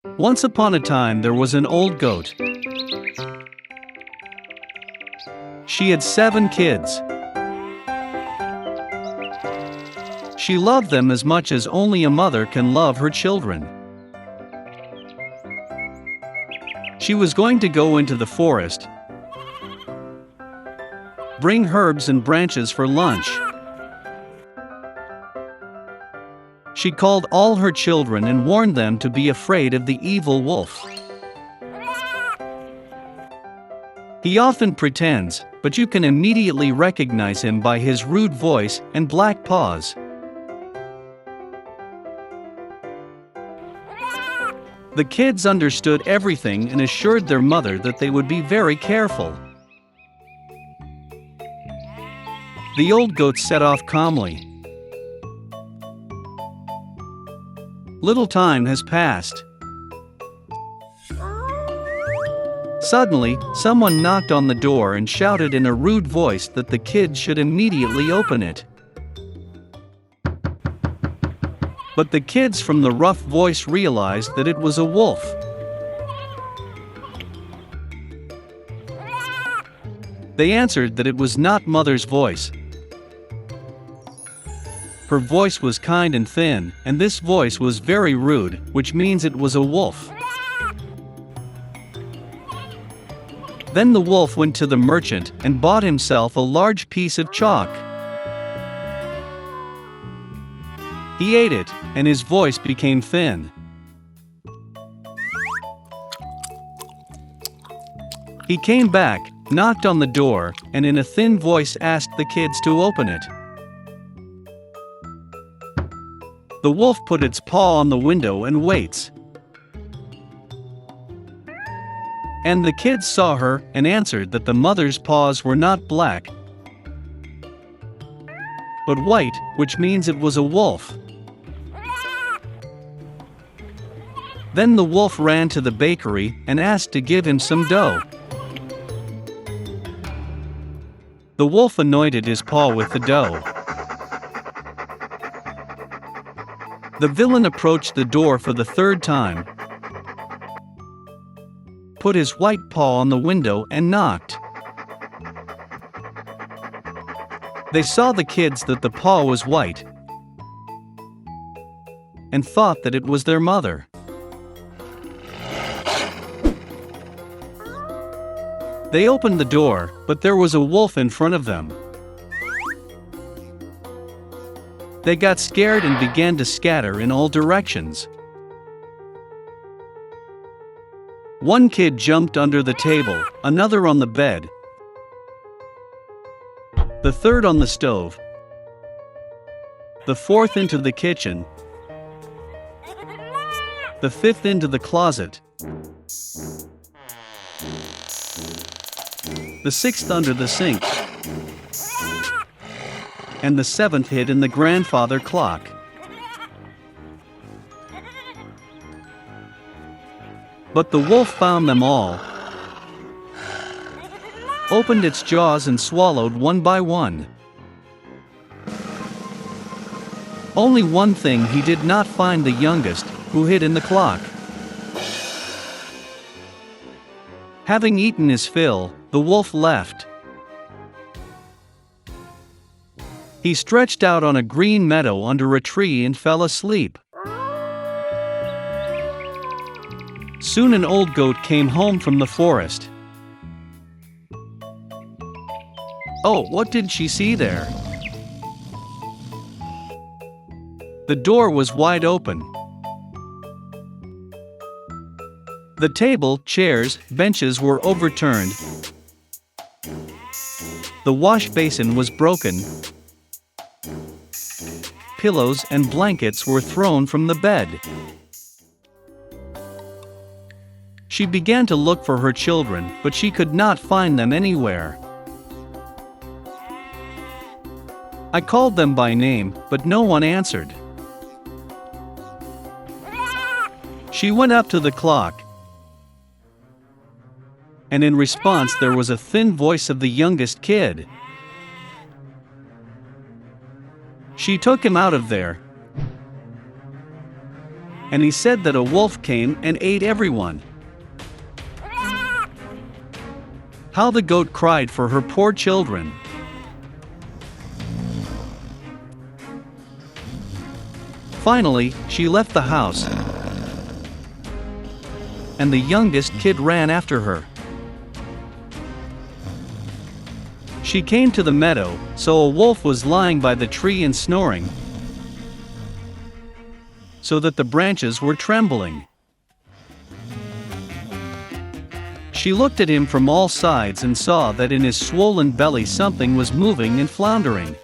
Once upon a time there was an old goat. She had 7 kids. She loved them as much as only a mother can love her children. She was going to go into the forest, bring herbs and branches for lunch. She called all her children and warned them to be afraid of the evil wolf. He often pretends, but you can immediately recognize him by his rude voice and black paws. The kids understood everything and assured their mother that they would be very careful. The old goat set off calmly. Little time has passed. Suddenly, someone knocked on the door and shouted in a rude voice that the kids should immediately open it. But the kids from the rough voice realized that it was a wolf. They answered that it was not Mother's voice. Her voice was kind and thin, and this voice was very rude, which means it was a wolf. Then the wolf went to the merchant and bought himself a large piece of chalk. He ate it, and his voice became thin. He came back, knocked on the door, and in a thin voice asked the kids to open it. The wolf put its paw on the window and waits. And the kids saw her and answered that the mother's paws were not black, but white, which means it was a wolf. Then the wolf ran to the bakery and asked to give him some dough. The wolf anointed his paw with the dough. The villain approached the door for the 3rd time, put his white paw on the window and knocked. They saw the kids that the paw was white and thought that it was their mother. They opened the door, but there was a wolf in front of them. They got scared and began to scatter in all directions. One kid jumped under the table, another on the bed, the 3rd on the stove, the 4th into the kitchen, the 5th into the closet, the 6th under the sink, and the 7th hid in the grandfather clock. But the wolf found them all, opened its jaws and swallowed one by one. Only one thing he did not find: the youngest, who hid in the clock. Having eaten his fill, the wolf left. He stretched out on a green meadow under a tree and fell asleep. Soon an old goat came home from the forest. Oh, what did she see there? The door was wide open. The table, chairs, benches were overturned. The wash basin was broken. Pillows and blankets were thrown from the bed. She began to look for her children, but she could not find them anywhere. I called them by name, but no one answered. She went up to the clock, and in response there was a thin voice of the youngest kid. She took him out of there. and he said that a wolf came and ate everyone. How the goat cried for her poor children. Finally, she left the house, and the youngest kid ran after her. She came to the meadow, so a wolf was lying by the tree and snoring, so that the branches were trembling. She looked at him from all sides and saw that in his swollen belly something was moving and floundering.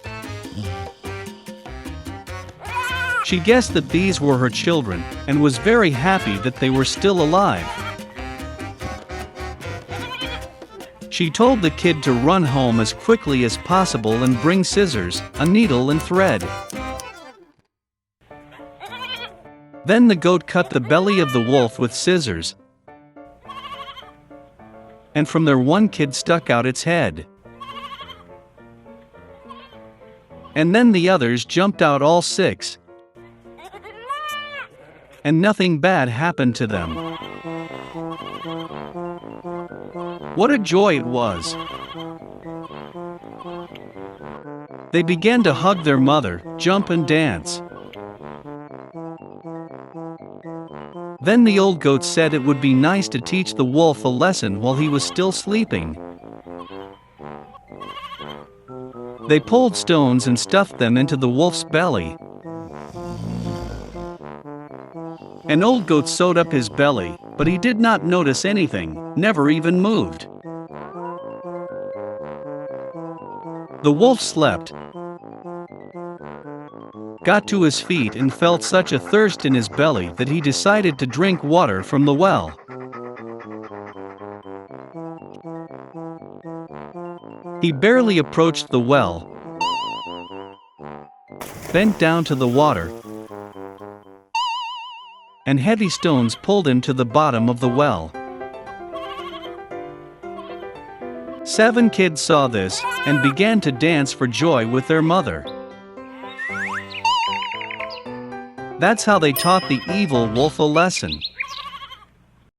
She guessed that these were her children, and was very happy that they were still alive. She told the kid to run home as quickly as possible and bring scissors, a needle and thread. Then the goat cut the belly of the wolf with scissors, and from there one kid stuck out its head. And then the others jumped out, all six, and nothing bad happened to them. What a joy it was! They began to hug their mother, jump and dance. Then the old goat said it would be nice to teach the wolf a lesson while he was still sleeping. They pulled stones and stuffed them into the wolf's belly. An old goat sewed up his belly, but he did not notice anything, never even moved. The wolf slept, got to his feet and felt such a thirst in his belly that he decided to drink water from the well. He barely approached the well, bent down to the water, and heavy stones pulled him to the bottom of the well. 7 kids saw this, and began to dance for joy with their mother. That's how they taught the evil wolf a lesson.